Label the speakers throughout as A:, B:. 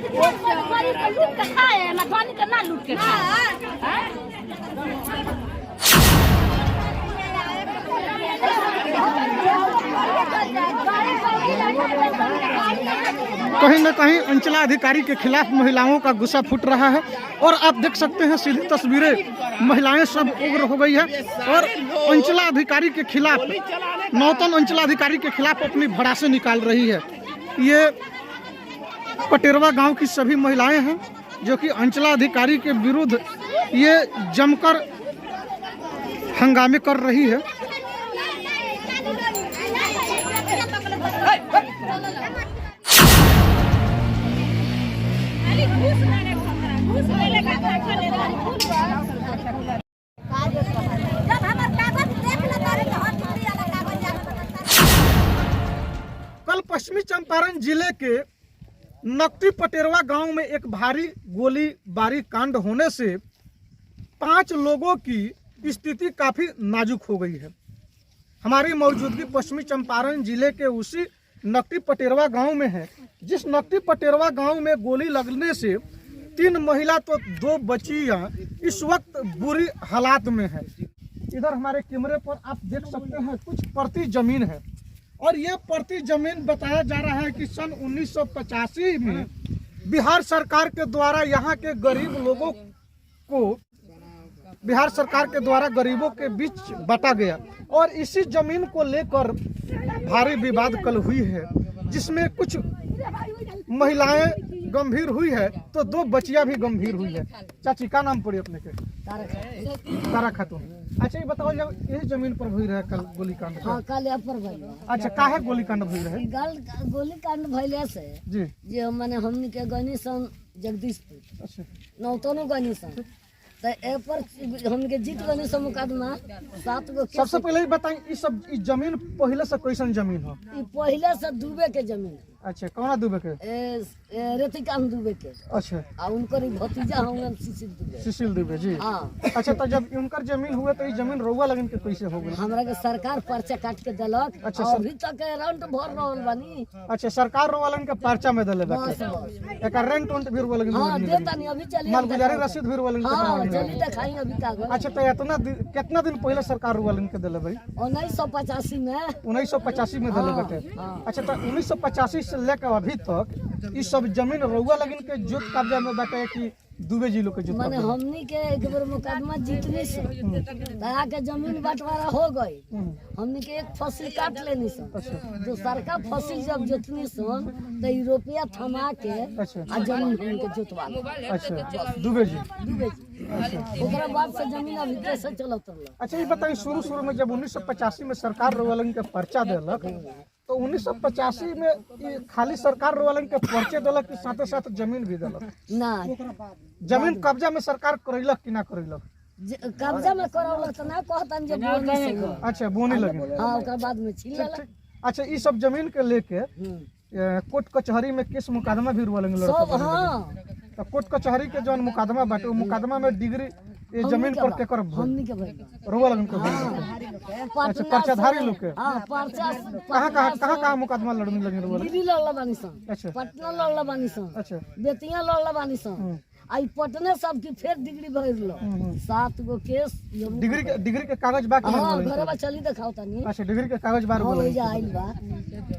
A: लूट के खाए ना धनी के ना लूट के खाए।
B: कहीं न कहीं अंचलाधिकारी के खिलाफ महिलाओं का गुस्सा फूट रहा है और आप देख सकते हैं सीधी तस्वीरें, महिलाएं सब उग्र हो गई है और अंचलाधिकारी के खिलाफ, नौतन अंचलाधिकारी के खिलाफ अपनी भड़ासे निकाल रही है। ये पटेरवा गांव की सभी महिलाएं हैं जो कि अंचलाधिकारी के विरुद्ध ये जमकर हंगामे कर रही है। कल पश्चिमी चंपारण जिले के नकटी पटेरवा गांव में एक भारी गोलीबारी कांड होने से 5 लोगों की स्थिति काफी नाजुक हो गई है। हमारी मौजूदगी पश्चिमी चंपारण जिले के उसी नकटी पटेरवा गांव में है, जिस नकटी पटेरवा गांव में गोली लगने से 3 महिला तो 2 बच्चियां इस वक्त बुरी हालात में है। इधर हमारे कैमरे पर आप देख सकते हैं कुछ प्रति जमीन है और ये प्रति जमीन बताया जा रहा है कि सन 1985 में बिहार सरकार के द्वारा यहाँ के गरीब लोगों को बिहार सरकार के द्वारा गरीबों के बीच बांटा गया और इसी जमीन को लेकर भारी विवाद कल हुई है, जिसमें कुछ महिलाएं गंभीर हुई है तो 2 बच्चियां भी गंभीर हुई है। चाची का नाम पड़ी अपने के? तारा खातून। अच्छा ये बताओ, जब यही जमीन पर हुई रहे कल गोलीकांड? अच्छा काहे गोलीकांड हुई रहे?
C: गोलीकांड भइले से
B: जी
C: जे माने हमनी के गनी सन जगदीशपुर।
B: अच्छा
C: नौतनो गनी सन तो ए पर हमके जीत गनी सन मुकदमा 7 गो।
B: सबसे पहले ही बताएं इस जमीन पहले से कैसन जमीन हो?
C: ई पहले से डूबे के जमीन।
B: अच्छा कौन दुबे के?
C: रेतिकांत दुबे के।
B: अच्छा
C: आ उनकर भतीजा होंगे
B: सुशील दुबे जी।
C: हाँ।
B: अच्छा तो जब उनकर जमीन हुए तो ये जमीन रउआ लगन के कैसे हो गई?
C: हमरा के सरकार पर्चा काट के देलक।
B: अच्छा,
C: अभी तक रेंट भर रहल बानी।
B: अच्छा सरकार रउआ लगन के पर्चा में देले बाटे। एकर रेंट उंट भी रउआ लगन
C: हां देता नहीं अभी चली
B: मालगुजारी रसीद भी रउआ लगन के?
C: हां चली दिखाई अभी कागज।
B: अच्छा तो इतना कितना दिन पहले सरकार रउआ लगन के देले भाई?
C: 1985 में।
B: 1985 में देले बाटे। अच्छा तो 1985 से लेकर अभी तक इस सब जमीन रउआ लगन के जोत कब्जा में बाटे कि दुबे जी लोग के जोत?
C: माने हमनी के एक बार मुकदमा जीतनी से दया के जमीन बंटवारा हो गई, हमनी के एक फसल काट लेनी सन। दूसर का फसल जब जोतनी सन तो रुपया थमा के आ जमीन हमके जोतवा।
B: अच्छा दुबे जी।
C: ओकरा बाद से जमीन अभी कैसे चलत रहल?
B: अच्छा ये बताइए, शुरू में जब 1985 में सरकार रउआ लगन के पर्चा देलक तो 1985 में ये खाली सरकार रउआ लगन के पर्चे देलक कि साथे साथ जमीन भी देलक?
C: ना
B: जमीन कब्जा में सरकार करैलक कि ना करैलक?
C: कब्जा में करौलक त ना कहतन जे बोनी से।
B: अच्छा बोनी लगे।
C: हां ओकरा बाद में छीन लेलक।
B: अच्छा ये सब जमीन के लेके कोर्ट कचहरी में केस मुकदमा भी रुआ लगे सब? हां तो कोर्ट कचहरी के जौन मुकदमा बाटे, मुकदमा में डिग्री ये जमीन पर केकर
C: हमनी के भाई
B: रुआ लगन के? अच्छा पर्चाधारी लोग के?
C: हां पर्चा
B: कहां मुकदमा लड़ने लगे रुआ?
C: दिल्ली लड़ला बानी सन।
B: अच्छा
C: पटना लड़ला बानी सन।
B: अच्छा
C: बेतिया लड़ला बानी सन। आई पटने सब की फिर डिग्री भरलो 7 गो केस।
B: डिग्री के कागज बा?
C: हां घरवा चली दिखाओ तनी।
B: अच्छा डिग्री के कागज बार
C: हो जा आइल बा।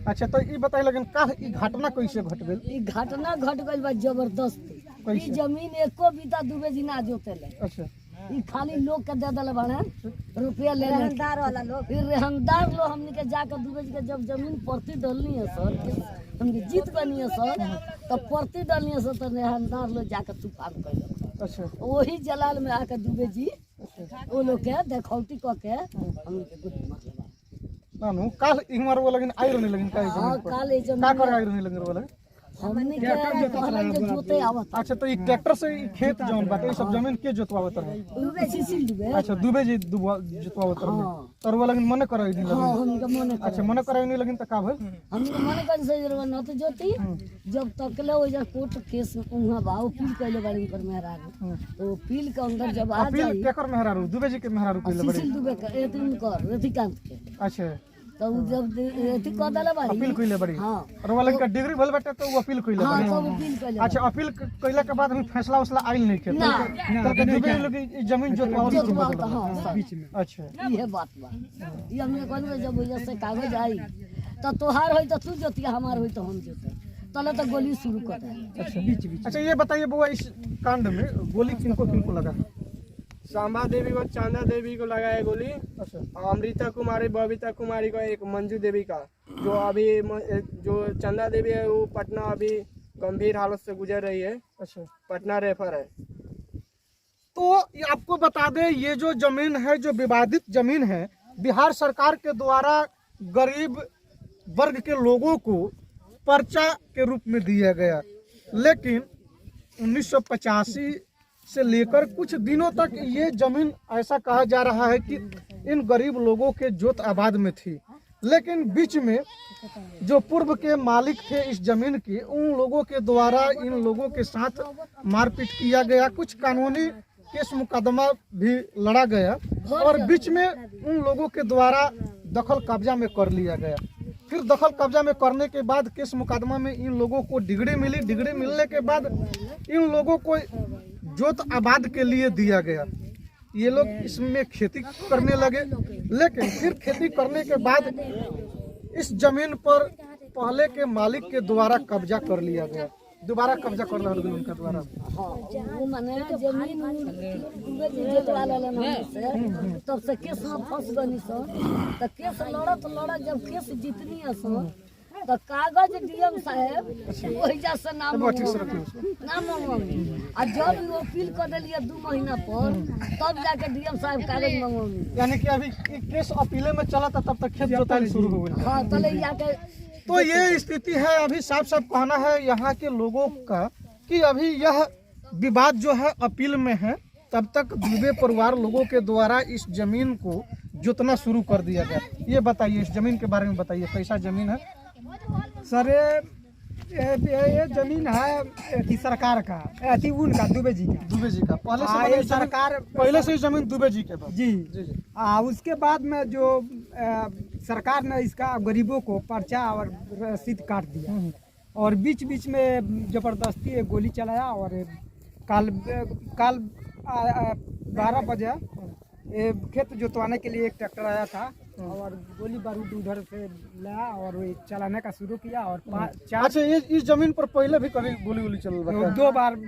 B: अच्छा तो ई बताई लगन का ई घटना कैसे घट गेल?
C: ई घटना घट गइल बा जबरदस्ती। ई जमीन एको बीता दुबे जी ना जोतेले।
B: अच्छा
C: ई खाली लोग के दे देले बाड़े रुपया ले रहनदार वाला लोग। फिर रहनदार लोग हमनी के जाकर दुबे जी के जब जमीन प्रति डलनी है सर, हमनी जीत बनी है सर, तो प्रति डलनी है सर तो रहनदार लोग जाकर तूफान कइलक।
B: अच्छा
C: वही जलाल में आकर दुबे जी वो लोग के देखौटी क के हमनी के गुट मतलब
B: नानू काल इमर वो लगन आई रहने लगन का?
C: हां काल ए जमीन
B: का कर आई रहने लगन वाला?
C: हमनी के कहलन जे जोते आवत।
B: अच्छा तो ई ट्रैक्टर से ई खेत जौन बाटे ई सब जमीन के जोतवावत रहे?
C: दुबे सिसिल दुबे।
B: अच्छा दुबे जी जोतवावत रहे तर वो लगन मने कराई दी लगन?
C: हां हमनी के मने।
B: अच्छा मने कराई नहीं लगन त का भेल?
C: हमनी के मने कर से जरवा न तो जोती जब तक ले हो जा कोर्ट केस उहा बा अपील कइले बाड़ी पर मेहरारू। तो अपील के अंदर जब आ जाई
B: अपील केकर मेहरारू? दुबे जी के मेहरारू कइले बाड़ी?
C: सिसिल दुबे के ए दिन कर रतिकांत के।
B: अच्छा
C: तो उ जब एथी कह देले बाड़ी
B: अपील कइले बड़ी
C: हां
B: और वाला का डिग्री भइल बाटे तो वो अपील कइले
C: हां
B: बड़ी।
C: तो अपील कइले
B: अच्छा अपील कइला के बाद हम फैसला उसला आइल नहीं के
C: ना।
B: तो के दुबे लोग ई जमीन जोतवाओ
C: जोतवाओ तो हां
D: बीच में।
B: अच्छा
C: ये बात बा ये हमने कहने जब वजह से कागज आई तो तोहार होई तो तू जोतिया हमार होई तो हम जोते तले तो गोली शुरू कर दे।
B: अच्छा अच्छा ये बताइए बुआ इस कांड में गोली किनको लगा?
D: सांबा देवी को, चांदा देवी को लगा है गोली।
B: अच्छा
D: अमृता कुमारी, बबीता कुमारी को, एक मंजू देवी का। जो अभी जो चंदा देवी है वो पटना अभी गंभीर हालत से गुजर रही है,
B: अच्छा
D: पटना रेफर है।
B: तो ये आपको बता दें ये जो जमीन है जो विवादित जमीन है बिहार सरकार के द्वारा गरीब वर्ग के लोगों को पर्चा के रूप में दिया गया, लेकिन 1985 से लेकर कुछ दिनों तक ये जमीन ऐसा कहा जा रहा है कि इन गरीब लोगों के जोत आबाद में थी, लेकिन बीच में जो पूर्व के मालिक थे इस जमीन के उन लोगों के द्वारा इन लोगों के साथ मारपीट किया गया, कुछ कानूनी केस मुकदमा भी लड़ा गया और बीच में उन लोगों के द्वारा दखल कब्जा में कर लिया गया। फिर दखल कब्जा में करने के बाद केस मुकदमा में इन लोगों को डिग्री मिली, डिग्री मिलने के बाद इन लोगों को जोत आबाद के लिए दिया गया। ये लोग इसमें खेती करने लगे, लेकिन फिर खेती करने के बाद इस जमीन पर पहले के मालिक के द्वारा कब्जा कर लिया गया, दोबारा कब्जा कर रहा है उनके द्वारा।
C: वो माने जमीन पूरे जोतवा लेले ना से तब से केस में फंस गनी सो तो केस लड़त जब केस जीतनी है सो तो कागज डीएम साहब वही जैसे नाम मंगवानी आ जब वो अपील कर दिलिए 2 महीना पर तब जाके डीएम साहब कागज मंगवानी।
B: यानी कि अभी केस अपीले में चला था तब तक खेत जोताई शुरू हो गई।
C: हाँ तले जाके
B: तो ये स्थिति है, अभी साफ साफ कहना है यहाँ के लोगों का कि अभी यह विवाद जो है अपील में है, तब तक दुबे परिवार लोगों के द्वारा इस जमीन को जोतना शुरू कर दिया गया। ये बताइए इस जमीन के बारे में बताइए, कैसा जमीन है?
E: सर ये जमीन है कि सरकार का अति उनका दुबे जी का।
B: दुबे जी का पहले से
E: ये
B: मतलब
E: सरकार
B: पहले से ही जमीन दुबे जी के पास।
E: जी
B: जी जी
E: उसके बाद में जो सरकार ने इसका गरीबों को पर्चा और रसीद काट दिया और बीच बीच में जबरदस्ती एक गोली चलाया और कल 12 बजे खेत जोतवाने के लिए एक ट्रैक्टर आया था और गोली बारूद उधर से लाया और वो चलाने का शुरू किया और 4
B: अच्छा इस जमीन पर पहले भी कभी गोली वोली चल रहा है?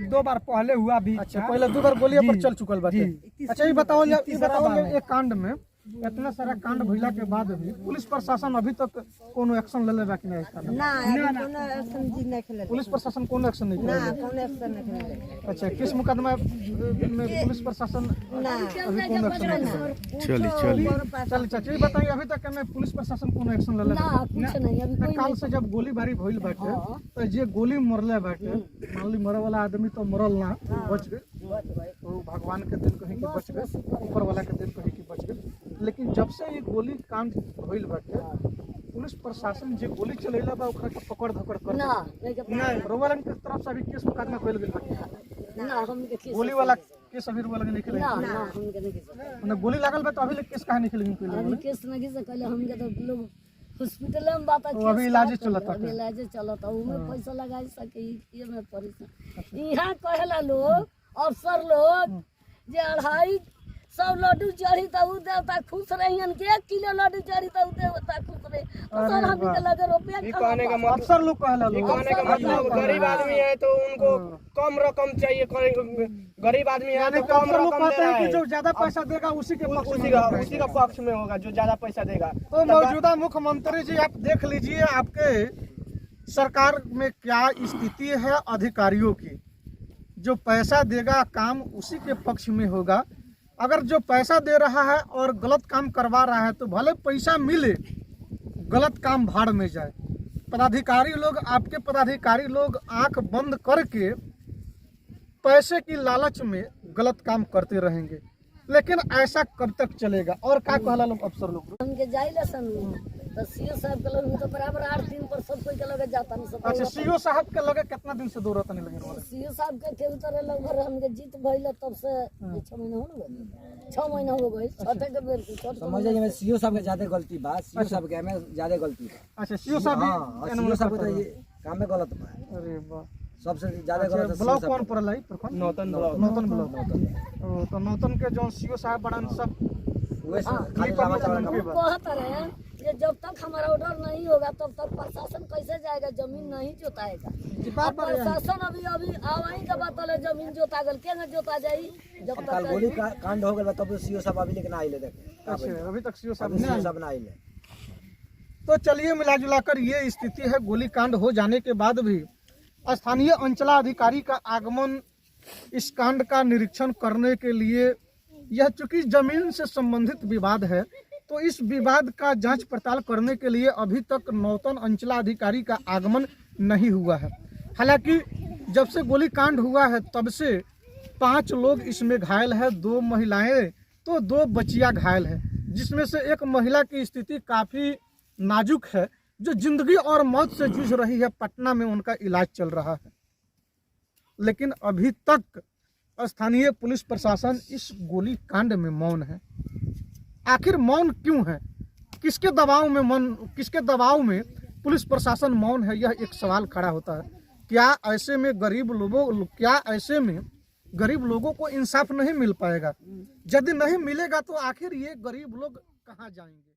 E: 2 बार पहले हुआ भी।
B: अच्छा पहले 2 बार गोलियां पर
E: जी,
B: चल चुकल बात है।
E: जी।
B: अच्छा ये बताओ
E: तीसरा बार है।
B: एक कांड में इतना सारा कांड भइला के बाद भी पुलिस प्रशासन अभी तक कोनो एक्शन ले लेबा कि नहीं? पुलिस प्रशासन कोनो एक्शन नहीं करे। अच्छा किस मुकदमा में पुलिस प्रशासन अभी कोनो एक्शन नहीं करे? चल चाची बताइए अभी तक में पुलिस प्रशासन कोनो एक्शन ले
C: ना कुछ नहीं अभी कोई
B: काल से जब गोलीबारी भइल बाटे तो जे गोली मरले बाटे मान ली मरे वाला आदमी तो मरल ना, बच गए, तो भगवान के दिन कहीं कि बच गए, ऊपर वाला के दिन कहीं कि बच गए, लेकिन जब से ये गोली कांड भइल बाटे पुलिस प्रशासन जे गोली चलेला बा ओकरा के पकड़ धकड़ कर
C: ना नहीं
B: रोवालन के तरफ से अभी केस मुकदमा कइल गेल बाटे।
C: ना हम के केस
B: गोली वाला केस अभी रोवालन नहीं खेले
C: ना हम के नहीं केस
B: माने गोली लागल बा तो अभी ले केस काहे नहीं खेले कोई
C: अभी केस नहीं केस कहले हम के तो लोग हॉस्पिटल में बात
B: तो अभी इलाज चलता
C: अभी इलाज चलता उमे पैसा लगा सके ये में परेशान यहाँ कहेला लोग अफसर लोग जे 250 लड्डू चढ़ी तो उ देवता खुश रहियन के 1 किलो लड्डू चढ़ी तो उ देवता खुश रहे तो सर हम के लगे रुपया
D: कहने का मतलब
B: अफसर लोग कहला लोग
D: कहने का मतलब गरीब आदमी है तो उनको कम रकम चाहिए। गरीब आदमी है तो कम
B: अफसर लोग
D: रकम
B: कहते
D: दे रहा
B: हैं कि
D: है,
B: जो ज्यादा पैसा देगा उसी के पक्ष में
D: उसी का पक्ष में होगा जो ज्यादा पैसा देगा।
B: तो मौजूदा मुख्यमंत्री जी आप देख लीजिए आपके सरकार में क्या स्थिति है अधिकारियों की, जो पैसा देगा काम उसी के पक्ष में होगा। अगर जो पैसा दे रहा है और गलत काम करवा रहा है तो भले पैसा मिले गलत काम भाड़ में जाए। पदाधिकारी लोग आपके पदाधिकारी लोग आंख बंद करके पैसे की लालच में गलत काम करते रहेंगे, लेकिन ऐसा कब तक चलेगा? और क्या कहला लोग अफसर लोग
C: हम के जाइले सन तो सीओ साहब के लोग तो बराबर 8 दिन पर सब कोई के लगे जाता नहीं सब
B: अच्छा सीओ साहब के लगे कितना दिन से दूर नहीं लगे रोड?
C: सीओ साहब के केहू तरह लगभग हमके जीत भइल तब से 6 महीना हो गए 6 महीना हो गए छठे के बेर छठ
F: समझ जाइए मैं सीओ साहब के ज्यादा गलती बा सीओ साहब के में ज्यादा गलती बा।
B: अच्छा सीओ साहब
F: हां सीओ साहब के ये काम में गलत बा।
B: अरे वाह
F: सबसे ज्यादा गलत
B: ब्लॉक कौन पड़ल है प्रखंड?
D: नौतन ब्लॉक।
B: नौतन ब्लॉक। ओ तो नौतन के जो सीओ साहब बड़न सब
F: वैसे खाली लावा चावल का
C: कहत रहे कि जब तक हमारा ऑर्डर नहीं होगा तब तक प्रशासन कैसे जाएगा, जमीन नहीं जोताएगा।
B: बात पर है।
C: प्रशासन अभी आवाई के बात ले जमीन जोता गल के न जोता जाई जब
F: कल
C: तक
F: गोली कांड हो गया तब सीओ साहब अभी लेकिन आइले देखे
B: अच्छा अभी तक सीओ साहब
F: सीओ साहब ना आइले।
B: तो चलिए मिला जुला कर ये स्थिति है। गोली कांड हो जाने के बाद भी स्थानीय अंचलाधिकारी का आगमन इस कांड का निरीक्षण करने के लिए, यह चूंकि जमीन से संबंधित विवाद है तो इस विवाद का जांच पड़ताल करने के लिए अभी तक नौतन अंचलाधिकारी का आगमन नहीं हुआ है। हालांकि जब से गोली कांड हुआ है तब से 5 लोग इसमें घायल है, 2 महिलाएं तो 2 बच्चियां घायल है, जिसमें से एक महिला की स्थिति काफ़ी नाजुक है जो जिंदगी और मौत से जूझ रही है। पटना में उनका इलाज चल रहा है, लेकिन अभी तक स्थानीय पुलिस प्रशासन इस गोली कांड में मौन है। आखिर मौन क्यों है? किसके दबाव में पुलिस प्रशासन मौन है? यह एक सवाल खड़ा होता है। क्या ऐसे में गरीब लोगों को इंसाफ नहीं मिल पाएगा? यदि नहीं मिलेगा तो आखिर ये गरीब लोग कहाँ जाएंगे?